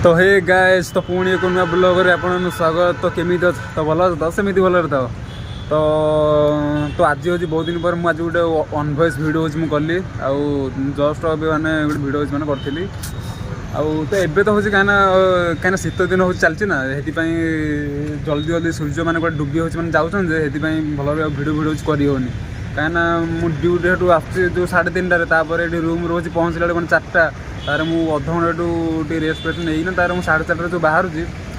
तो hey guys तो पुणी एक नुआ ब्लॉग रे आपन स्वागत। तो केमी तो भल तो सेमती भल था तो आज हूँ बहुत दिन पर मुझे गोटे ऑन वॉइस वीडियो हूँ कली आउ जस्ट अभी मैंने गोटे वीडियो मैंने करी तो एबे तो हूँ कहीं शीत दिन हूँ चलती ना से जल्दी जल्दी सूर्य मैंने गोटे डुबी हूँ मैंने जाऊँ भल भिडियो भिडियो करनी कहीं मुझे ड्यूटी हेटू आसुच्छी जो 3:30 ये रूम रोज पहुँचला मैंने 4टा तार मु अध घंटे रेस्ट फेस्ट नहीं तार मुझे 4:30 जो बाहर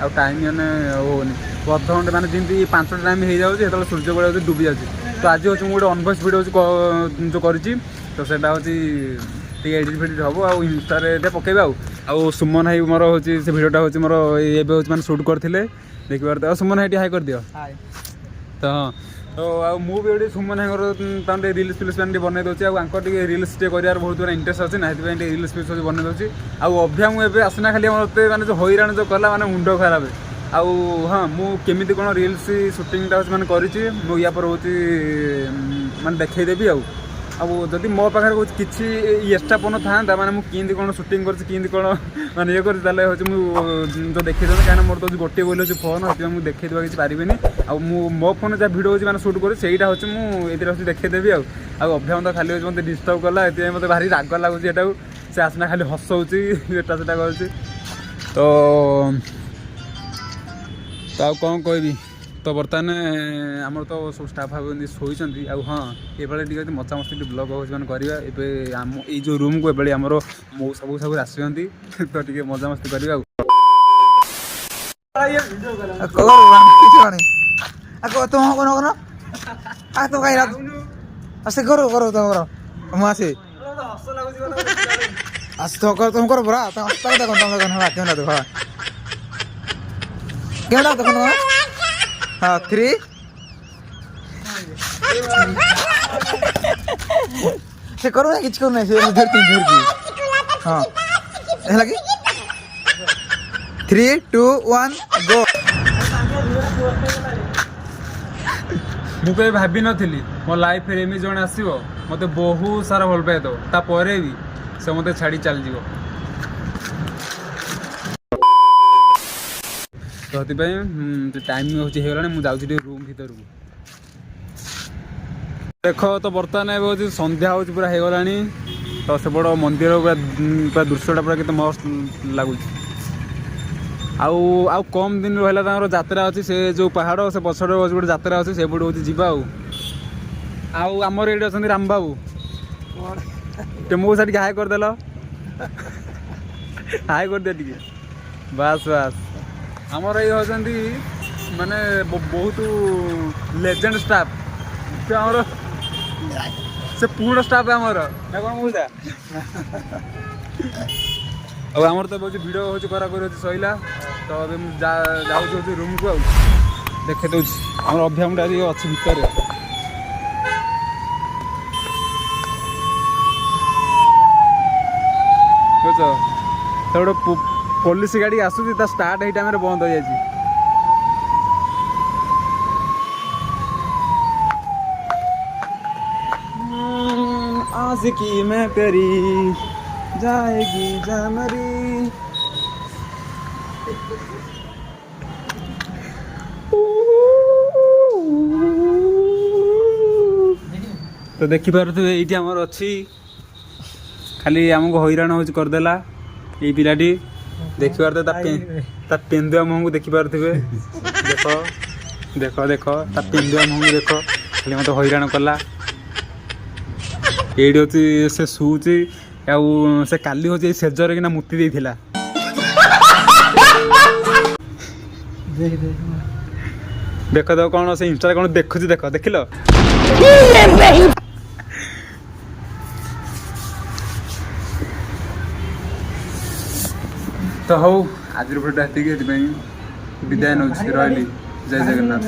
आउ टाइम मैंने होनी अध घंटे मैंने जमी 5टा टाइम हो जाए जो सूर्य बड़ा डुबी जाए। तो आज हूँ गोटे अनवॉइस वीडियो जो करी तो सेटा हूँ एडिट फेडिट हम आउ इंस्टारे पकेबे आउ सुमन भाई मोर हूँ से भिडियोटा हूँ मोर ये मैंने सुट करते देखी पारे सुमन भाई हाई कर दियो तो तो आउ भी ये सुमन भाई रिल्स फिल्स बनई दूसरी आंकर रिल्स कर बहुत बड़ा इंटरेस्ट अच्छे ना रिल्स फिल्स बनई दूसरी आउ अभ्या मुझे आसना खाली मत मैंने जो हईराण जो कला मैंने मुंड खराब आउ हाँ मुझे कौन रिल्स सुटिंगटा मैंने करी या पर हूँ मैंने देखईदेवी अब जदि मो पाखे किसी एक्स्ट्रा फोन था मैंने मुझे कौन सुटिंग कर कौन मैंने ये कर जो देखी कहीं मोर तो गोटे बोल हो फोन से मुझे देखा किसी पारिनी मो फोन जहाँ भिडियो हूँ मैंने सुट करी हूँ मुझे देखईदेवी अभ्याम तो खाली मत डिस्टर्ब कला ये मत भारी राग लगुच एटा से आसना खाली हसौची एटा सेटा कर तो कौन कहबी तो बर्तमान आमर तो सब स्टाफ शोती हाँ ये टे मचा मस्ती ब्लॉग मैंने करवा ये जो रूम को ये आमर सब आसुँच तो टे मजा मस्ती करवा हाँ 3 से करो ना किसी करना है धरती हाँ लगी 3 2 1 गो मुझे भाभी नी मो लाइफ एमती जन आसो मत बहुत सारा भल पाए तो तापर भी से मत छाड़ी चल जाव तो टाइम होगा मुझे रूम भर देख तो बर्तमान हूँ संध्या हूँ पूरा हो गला तो से बड़ मंदिर पूरा दृश्यटा पूरा कितना मस्त लगुच आउ कम दिन रहा यात्रा अच्छी से जो पहाड़ से पछड़ गोटे यात्रा अच्छी से हूँ जावा आमर ये अच्छा राम बाबू टेम्पो से हाई करदेल हाई कर दिया बास बास आमर ये होती माने बहुत लेजेंड स्टाफ आमर से पूर्ण स्टाफ आमर ना कौन बुझा आमर तो बहुत भिड हूँ करा सैला तो अभी जाऊँ रूम को देखे दूँ आम अभ्याम अच्छी भितर बुझ तो गोटे पुलिस गाड़ी आसूसी स्टार्ट है टाइम बंद हो जाए आशिकी मैं तेरी जाएगी जामरी तो देखी पारे ये आमर अच्छी खाली आमको हईराण हो करदेला ये पिलाटी देखी पारे पेंदुआ मुहँ को देखी पारे देख देख देख पेंदुआ मुहँ को देख खाली मत हईराण कला ये हूँ से शुची से काली हूँ सेजर कि मुति देला देख देख कौन से इंस्टा कौन देखुच देख देख लो तो हौ आज भिडियो विदाय नौ रही जय जगन्नाथ।